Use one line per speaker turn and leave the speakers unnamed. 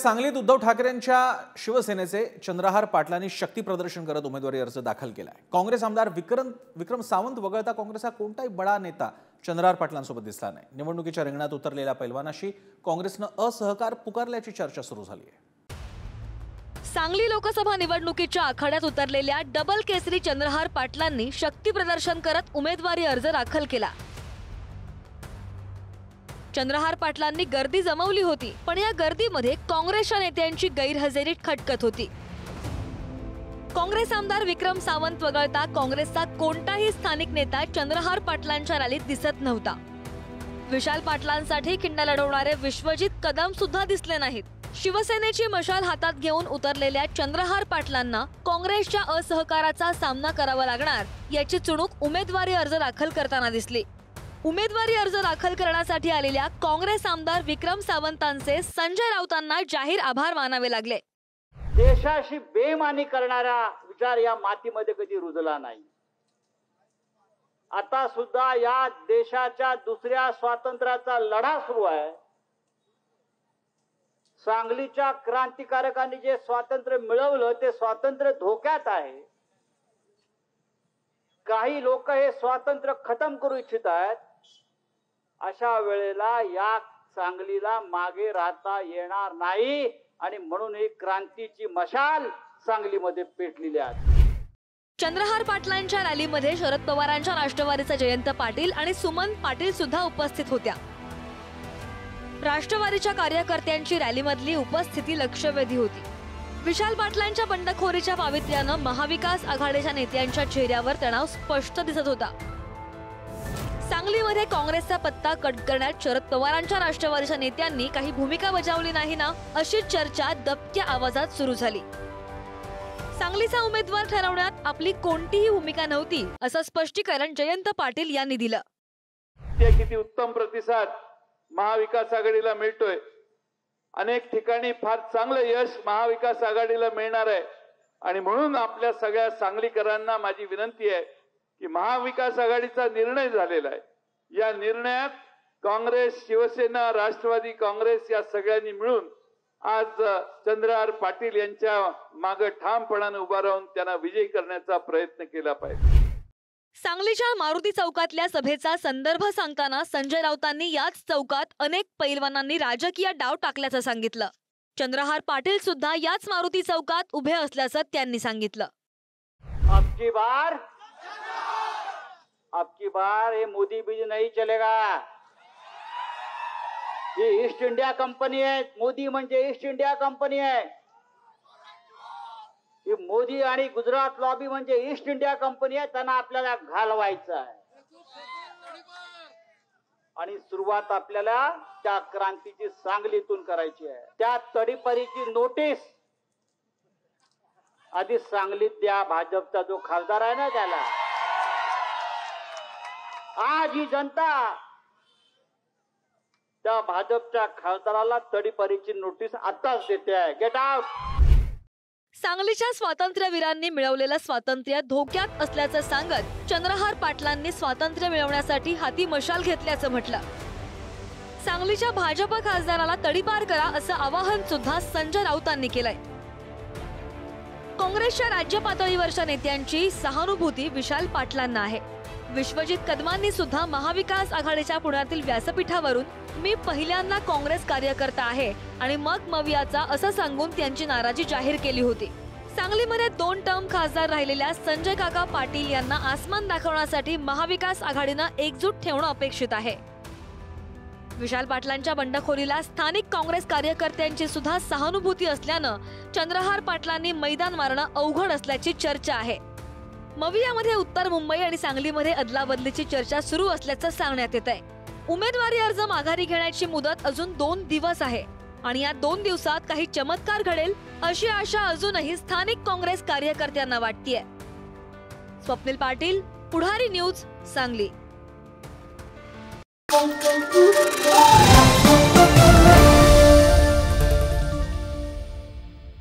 सांगलीत उद्धव ठाकरेंच्या शिवसेनेचे चंद्रहार पाटलांनी शक्ती प्रदर्शन करत उमेदवारी अर्ज दाखल केलाय। काँग्रेस आमदार विक्रम सावंत वगळता काँग्रेसचा कोणताही बडा नेता चंद्रहार पाटलांसोबत दिसला नाही। निवडणुकीच्या रिंगणात उतरलेल्या पैलवानाशी काँग्रेसनं असहकार पुकारल्याची चर्चा सुरू झाली आहे।
सांगली लोकसभा निवडणुकीच्या आखाड्यात उतरलेल्या डबल केसरी चंद्रहार पाटलांनी शक्ती प्रदर्शन करत उमेदवारी अर्ज दाखल केला। चंद्रहार पाटलांनी गर्दी जमवली होती, पण या गर्दीमध्ये काँग्रेसच्या नेत्यांची गैरहजेरी खटकत होती। काँग्रेस आमदार विक्रम सावंत वगळता काँग्रेसचा कोणताही स्थानिक नेता चंद्रहार पाटलांच्या रॅलीत दिसत नव्हता। विशाल पाटलांसाठी खिंडा लढवणारे विश्वजित कदम सुद्धा दिसले नाहीत। शिवसेनेची मशाल हातात घेऊन उतरलेल्या चंद्रहार पाटलांना काँग्रेसच्या असहकाराचा सामना करावा लागणार याची चुणूक उमेदवारी अर्ज दाखल करताना दिसली। उमेदवारी अर्ज दाखल करण्यासाठी आलेल्या काँग्रेस आमदार विक्रम सावंतांचे संजय राऊतांना जाहीर आभार मानावे लागले।
देशाशी बेईमानी करणारा विचार या मातीमध्ये कधी रुजला नाही। आता सुद्धा या देशाच्या दुसऱ्या स्वातंत्र्याचा लढा सुरू आहे। सांगलीच्या क्रांतिकारकांनी जे स्वातंत्र्य मिळवलं ते स्वातंत्र्य धोक्यात आहे। काही लोक हे स्वातंत्र्य खतम करू इच्छित आहेत। अशा वेळेला या सांगलीला मागे राहता येणार नाही आणि म्हणून ही क्रांतीची मशाल सांगलीमध्ये पेटलेली आहे।
चंद्रहार पाटलांच्या रॅलीमध्ये शरद पवारांच्या राष्ट्रवादीचे जयंत पाटील आणि सुमन पाटील सुद्धा उपस्थित होत्या। राष्ट्रवादीच्या कार्यकर्त्यांची रॅलीमधली उपस्थिती लक्षवेधी होती। विशाल पाटलांच्या बंडखोरीच्या पावित्र्यानं महाविकास आघाडीच्या नेत्यांच्या चेहऱ्यावर तणाव स्पष्ट दिसत होता। सांगलीमध्ये काँग्रेसचा पत्ता कट करण्यात शरद पवारांच्या राष्ट्रवादीच्या नेत्यांनी काही भूमिका बजावली नाही ना, अशी चर्चा दबक्या आवाजात सुरू झाली। सांगलीचा उमेदवार ठरवण्यात आपली कोणतीही भूमिका नव्हती, असं स्पष्टीकरण जयंत पाटील यांनी दिलं।
ते किती उत्तम प्रतिसाद महाविकास आघाडीला मिळतोय। अनेक ठिकाणी फार चांगलं यश महाविकास आघाडीला मिळणार आहे आणि म्हणून आपल्या सगळ्या सांगलीकरांना माझी विनंती आहे की महाविकास आघाडीचा निर्णय झालेला आहे। या निर्णयात काँग्रेस, शिवसेना, राष्ट्रवादी काँग्रेस या सगळ्यांनी मिळून आज चंद्रहार पाटील यांच्या मागे ठामपणाने उभा राहून त्यांना विजयी करण्याचा प्रयत्न केला पाहिजे।
सांगलीच्या मारुती चौकातल्या सभेचा संदर्भ सांगताना संजय राऊतांनी याच चौकात अनेक पैलवानांनी राजकीय डाव टाकल्याचं सांगितलं। चंद्रहार पाटील सुद्धा याच मारुती चौकात उभे असल्याचं त्यांनी सांगितलं।
आपकी बार ये मोदी बीज नहीं चलेगा। ये ईस्ट इंडिया कंपनी है। मोदी म्हणजे ईस्ट इंडिया कंपनी आहे। ही मोदी आणि गुजरात लॉबी म्हणजे ईस्ट इंडिया कंपनी आहे। त्यांना आपल्याला घालवायचं आहे आणि सुरुवात आपल्याला त्या क्रांतीची सांगलीतून करायची आहे। त्या तडीपारीची नोटीस आधी सांगलीत द्या। भाजपचा जो खासदार आहे ना त्याला आज ही जनता त्या भाजपच्या खासदाराला तडीपारीची नोटीस आताच देते आहे। Get out.
सांगलीच्या स्वातंत्र्यवीरांनी मिळवलेलं स्वातंत्र्य धोक्यात असल्याचं सांगत चंद्रहार पाटलांनी स्वातंत्र्य मिळवण्यासाठी हाती मशाल घेतल्याचं म्हटलं। सांगलीच्या भाजप खासदाराला तडीपार करा असं आवाहन सुद्धा संजय राऊतांनी केलंय। काँग्रेसच्या राज्य पातळीवरच्या नेत्यांची सहानुभूती विशाल पाटलांना आहे। विश्वजित कदमांनी सुद्धा महाविकास आघाडीच्या पुण्यातील व्यासपीठावरून मी पहिल्यांदा काँग्रेस कार्यकर्ता आहे आणि मग मवियाचा असं सांगून त्यांची नाराजी जाहीर केली होती। सांगलीमध्ये 2 टर्म खासदार राहिलेल्या संजय काका पाटील यांना आसमान दाखवण्यासाठी महाविकास आघाडीनं एकजूट ठेवणं अपेक्षित आहे। विशाल पाटलांच्या बंडखोरीला स्थानिक काँग्रेस कार्यकर्त्यांची सुद्धा सहानुभूती असल्यानं चंद्रहार पाटलांनी मैदान मारणं अवघड असल्याची चर्चा आहे। मवियामध्ये उत्तर मुंबई आणि सांगलीमध्ये अदलाबदलीची चर्चा सुरू असल्याचं सांगण्यात येत आहे। उमेदवारी अर्ज माघारी घेण्याची मुदत अजून 2 दिवस आहे आणि या 2 दिवसात काही चमत्कार घडेल अशी आशा अजूनही स्थानिक काँग्रेस कार्यकर्त्यांना वाटतेय। स्वप्नील पाटील, पुढारी न्यूज, सांगली।